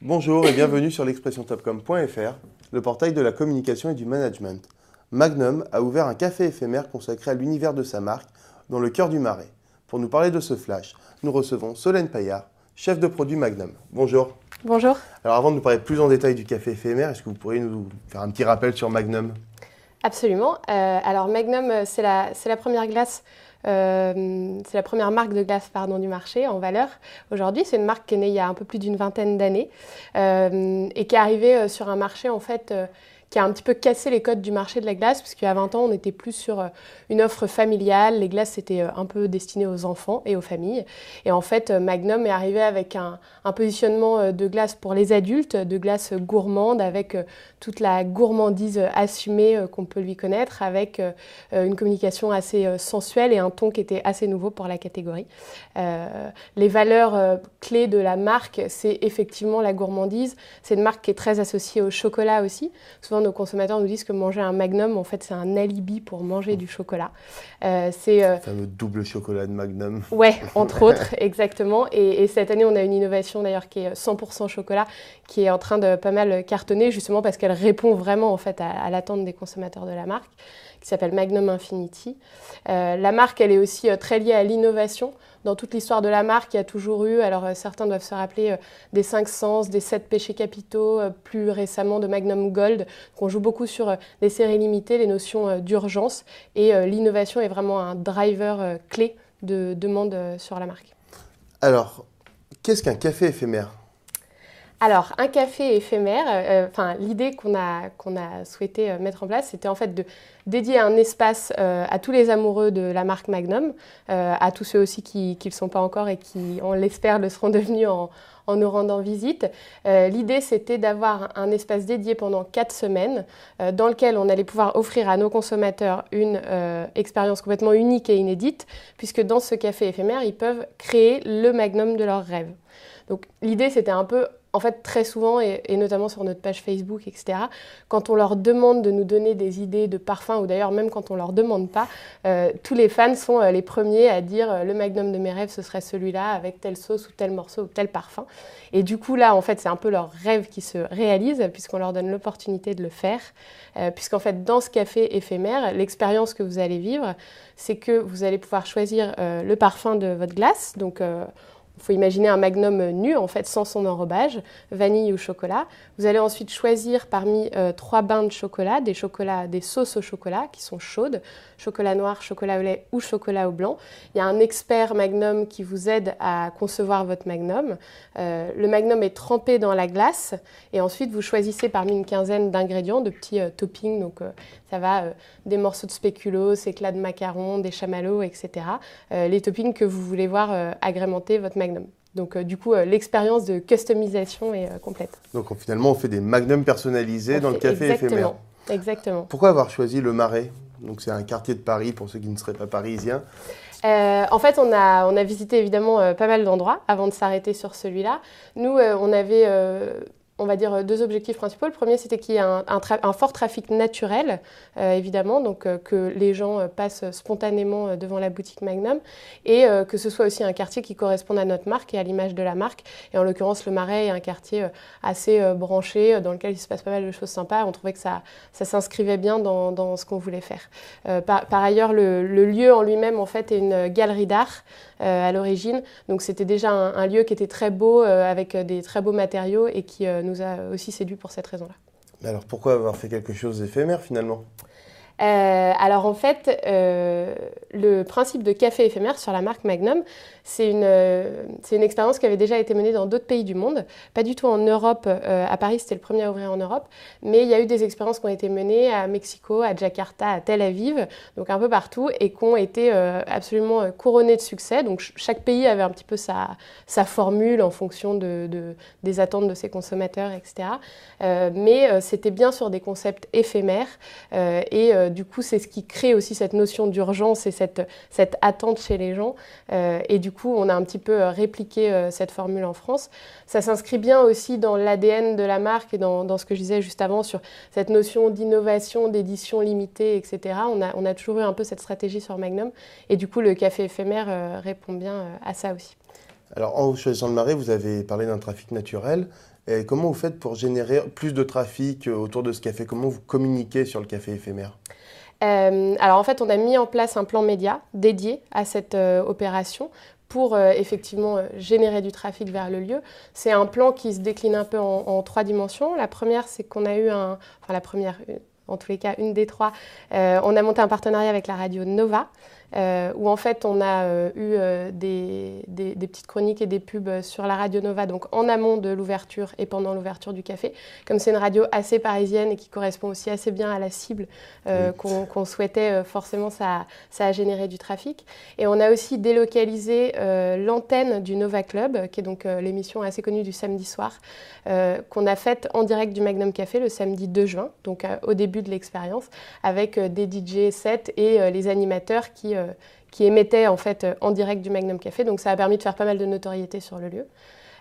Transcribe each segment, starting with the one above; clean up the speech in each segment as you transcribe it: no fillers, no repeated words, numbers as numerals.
Bonjour et bienvenue sur l'expressiontopcom.fr, le portail de la communication et du management. Magnum a ouvert un café éphémère consacré à l'univers de sa marque dans le cœur du Marais. Pour nous parler de ce flash, nous recevons Solène Paillard, chef de produit Magnum. Bonjour. Bonjour. Alors avant de nous parler plus en détail du café éphémère, est-ce que vous pourriez nous faire un petit rappel sur Magnum ? Absolument. Alors Magnum, c'est la première glace, c'est la première marque de glace du marché en valeur. Aujourd'hui, c'est une marque qui est née il y a un peu plus d'une vingtaine d'années et qui est arrivée sur un marché en fait qui a un petit peu cassé les codes du marché de la glace, puisqu'il y a 20 ans, on était plus sur une offre familiale. Les glaces, c'était un peu destiné aux enfants et aux familles. Et en fait, Magnum est arrivé avec un positionnement de glace pour les adultes, de glace gourmande, avec toute la gourmandise assumée qu'on peut lui connaître, avec une communication assez sensuelle et un ton qui était assez nouveau pour la catégorie. Les valeurs clés de la marque, c'est effectivement la gourmandise. C'est une marque qui est très associée au chocolat aussi. Souvent, nos consommateurs nous disent que manger un Magnum, en fait, c'est un alibi pour manger du chocolat. Le fameux double chocolat de Magnum. Ouais, entre autres, exactement. Et cette année, on a une innovation d'ailleurs qui est 100% chocolat, qui est en train de pas mal cartonner, justement parce qu'elle répond vraiment en fait à l'attente des consommateurs de la marque, qui s'appelle Magnum Infinity. La marque, elle est aussi très liée à l'innovation. Dans toute l'histoire de la marque, il y a toujours eu, alors certains doivent se rappeler des 5 sens, des 7 péchés capitaux, plus récemment de Magnum Gold, qu'on joue beaucoup sur des séries limitées, les notions d'urgence, et l'innovation est vraiment un driver clé de demande sur la marque. Alors, qu'est-ce qu'un café éphémère ? Alors, un café éphémère, l'idée qu'on a souhaité mettre en place, c'était en fait de dédier un espace à tous les amoureux de la marque Magnum, à tous ceux aussi qui ne le sont pas encore et qui, on l'espère, le seront devenus en nous rendant visite. L'idée, c'était d'avoir un espace dédié pendant 4 semaines dans lequel on allait pouvoir offrir à nos consommateurs une expérience complètement unique et inédite, puisque dans ce café éphémère, ils peuvent créer le Magnum de leurs rêves. Donc l'idée, c'était un peu, en fait, très souvent, et notamment sur notre page Facebook, etc., quand on leur demande de nous donner des idées de parfums, ou d'ailleurs même quand on ne leur demande pas, tous les fans sont les premiers à dire le Magnum de mes rêves, ce serait celui-là, avec telle sauce ou tel morceau ou tel parfum. Et du coup, là, en fait, c'est un peu leur rêve qui se réalise, puisqu'on leur donne l'opportunité de le faire. Puisqu'en fait, dans ce café éphémère, l'expérience que vous allez vivre, c'est que vous allez pouvoir choisir le parfum de votre glace, donc il faut imaginer un Magnum nu, en fait, sans son enrobage, vanille ou chocolat. Vous allez ensuite choisir parmi 3 bains de chocolat, des sauces au chocolat qui sont chaudes, chocolat noir, chocolat au lait ou chocolat au blanc. Il y a un expert Magnum qui vous aide à concevoir votre Magnum. Le Magnum est trempé dans la glace et ensuite vous choisissez parmi une quinzaine d'ingrédients, de petits toppings. Donc ça va des morceaux de spéculoos, éclats de macarons, des chamallows, etc. Les toppings que vous voulez voir agrémenter votre Magnum. Donc du coup, l'expérience de customisation est complète. Donc finalement, on fait des Magnums personnalisés dans le café éphémère. Exactement. Pourquoi avoir choisi le Marais ? Donc c'est un quartier de Paris pour ceux qui ne seraient pas parisiens. En fait, on a visité évidemment pas mal d'endroits avant de s'arrêter sur celui-là. Nous, on avait, on va dire, 2 objectifs principaux. Le premier, c'était qu'il y ait un fort trafic naturel, évidemment, donc que les gens passent spontanément devant la boutique Magnum, et que ce soit aussi un quartier qui corresponde à notre marque et à l'image de la marque. Et en l'occurrence, le Marais est un quartier assez branché, dans lequel il se passe pas mal de choses sympas. On trouvait que ça s'inscrivait bien dans ce qu'on voulait faire. Par ailleurs, le lieu en lui-même, en fait, est une galerie d'art à l'origine. Donc c'était déjà un lieu qui était très beau, avec des très beaux matériaux et qui nous a aussi séduit pour cette raison-là. Alors pourquoi avoir fait quelque chose d'éphémère finalement ? Alors en fait, le principe de café éphémère sur la marque Magnum, c'est une expérience qui avait déjà été menée dans d'autres pays du monde, pas du tout en Europe. À Paris, c'était le premier à ouvrir en Europe, mais il y a eu des expériences qui ont été menées à Mexico, à Jakarta, à Tel Aviv, donc un peu partout, et qui ont été absolument couronnées de succès. Donc chaque pays avait un petit peu sa formule en fonction des attentes de ses consommateurs, etc. Mais c'était bien sur des concepts éphémères et du coup, c'est ce qui crée aussi cette notion d'urgence et cette attente chez les gens. Et du coup, on a un petit peu répliqué cette formule en France. Ça s'inscrit bien aussi dans l'ADN de la marque et dans ce que je disais juste avant sur cette notion d'innovation, d'édition limitée, etc. On a toujours eu un peu cette stratégie sur Magnum. Et du coup, le café éphémère répond bien à ça aussi. Alors, en choisissant le Marais, vous avez parlé d'un trafic naturel. Et comment vous faites pour générer plus de trafic autour de ce café? Comment vous communiquez sur le café éphémère? Alors en fait, on a mis en place un plan média dédié à cette opération pour effectivement générer du trafic vers le lieu. C'est un plan qui se décline un peu en 3 dimensions. La première, c'est qu'on a eu enfin la première, en tous les cas une des 3, on a monté un partenariat avec la radio Nova, où en fait on a eu des petites chroniques et des pubs sur la radio Nova, donc en amont de l'ouverture et pendant l'ouverture du café. Comme c'est une radio assez parisienne et qui correspond aussi assez bien à la cible qu'on souhaitait, forcément ça a généré du trafic. Et on a aussi délocalisé l'antenne du Nova Club, qui est donc l'émission assez connue du samedi soir, qu'on a faite en direct du Magnum Café le samedi 2 juin, donc au début de l'expérience, avec des DJ sets et les animateurs qui émettaient en fait en direct du Magnum Café. Donc ça a permis de faire pas mal de notoriété sur le lieu.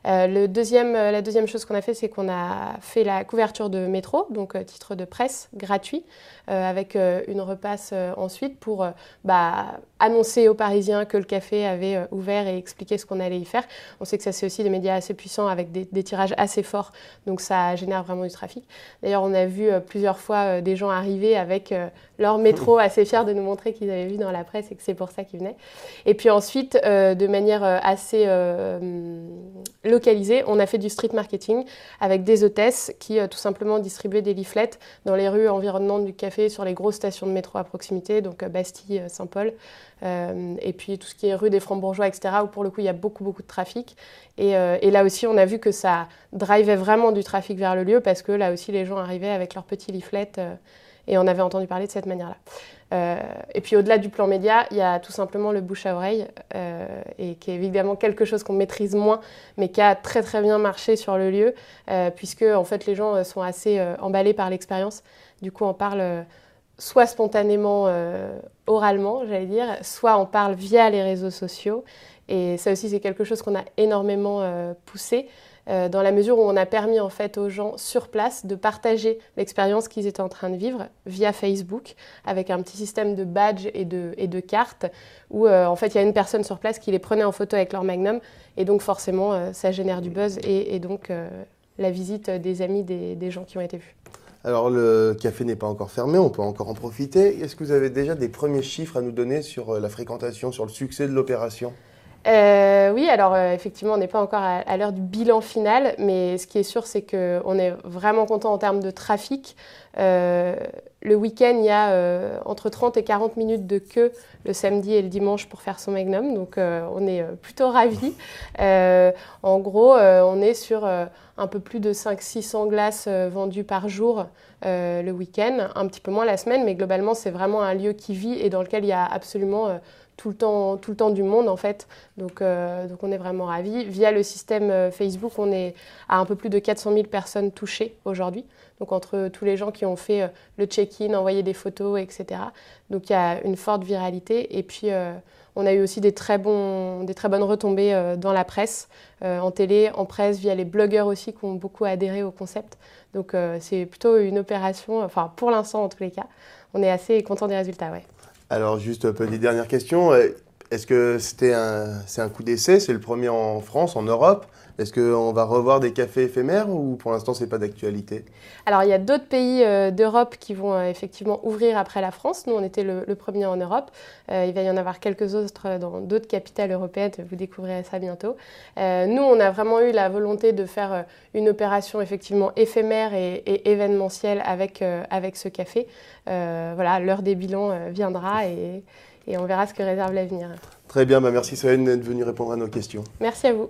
La deuxième chose qu'on a fait, c'est qu'on a fait la couverture de métro, donc titre de presse gratuit, avec une repasse ensuite pour annoncer aux Parisiens que le café avait ouvert et expliquer ce qu'on allait y faire. On sait que ça, c'est aussi des médias assez puissants avec des tirages assez forts, donc ça génère vraiment du trafic. D'ailleurs, on a vu plusieurs fois des gens arriver avec leur métro, assez fiers de nous montrer qu'ils avaient vu dans la presse et que c'est pour ça qu'ils venaient. Et puis ensuite, de manière assez localisée, on a fait du street marketing avec des hôtesses qui tout simplement distribuaient des leaflets dans les rues environnantes du café, sur les grosses stations de métro à proximité, donc Bastille, Saint-Paul, et puis tout ce qui est rue des Francs-Bourgeois, etc., où pour le coup il y a beaucoup de trafic. Et là aussi, on a vu que ça drivait vraiment du trafic vers le lieu, parce que là aussi les gens arrivaient avec leurs petits leaflets et on avait entendu parler de cette manière-là. Et puis au-delà du plan média, il y a tout simplement le bouche à oreille, et qui est évidemment quelque chose qu'on maîtrise moins, mais qui a très bien marché sur le lieu, puisque en fait les gens sont assez emballés par l'expérience. Du coup, on parle soit spontanément, oralement, j'allais dire, soit on parle via les réseaux sociaux. Et ça aussi, c'est quelque chose qu'on a énormément poussé, dans la mesure où on a permis en fait aux gens sur place de partager l'expérience qu'ils étaient en train de vivre via Facebook, avec un petit système de badge et de cartes, où en fait il y a une personne sur place qui les prenait en photo avec leur Magnum, et donc forcément ça génère du buzz et donc la visite des amis des gens qui ont été vus. Alors le café n'est pas encore fermé, on peut encore en profiter. Est-ce que vous avez déjà des premiers chiffres à nous donner sur la fréquentation, sur le succès de l'opération? Oui, alors effectivement, on n'est pas encore à l'heure du bilan final, mais ce qui est sûr, c'est qu'on est vraiment content en termes de trafic. Le week-end, il y a entre 30 et 40 minutes de queue le samedi et le dimanche pour faire son Magnum, donc on est plutôt ravis. En gros, on est sur un peu plus de 500-600 glaces vendues par jour le week-end, un petit peu moins la semaine, mais globalement, c'est vraiment un lieu qui vit et dans lequel il y a absolument tout le temps du monde en fait, donc on est vraiment ravis. Via le système Facebook, on est à un peu plus de 400 000 personnes touchées aujourd'hui, donc entre tous les gens qui ont fait le check-in, envoyé des photos, etc. Donc il y a une forte viralité, et puis on a eu aussi des très bonnes retombées dans la presse, en télé, en presse, via les blogueurs aussi qui ont beaucoup adhéré au concept. Donc c'est plutôt une opération, enfin pour l'instant en tous les cas, on est assez content des résultats, ouais. Alors juste une petite dernière question, est-ce que c'est un coup d'essai, c'est le premier en France, en Europe? Est-ce qu'on va revoir des cafés éphémères ou pour l'instant c'est pas d'actualité? Alors il y a d'autres pays d'Europe qui vont effectivement ouvrir après la France. Nous on était le premier en Europe. Il va y en avoir quelques autres dans d'autres capitales européennes, vous découvrirez ça bientôt. Nous on a vraiment eu la volonté de faire une opération effectivement éphémère et événementielle avec ce café. Voilà, l'heure des bilans viendra et on verra ce que réserve l'avenir. Très bien, merci Solène d'être venue répondre à nos questions. Merci à vous.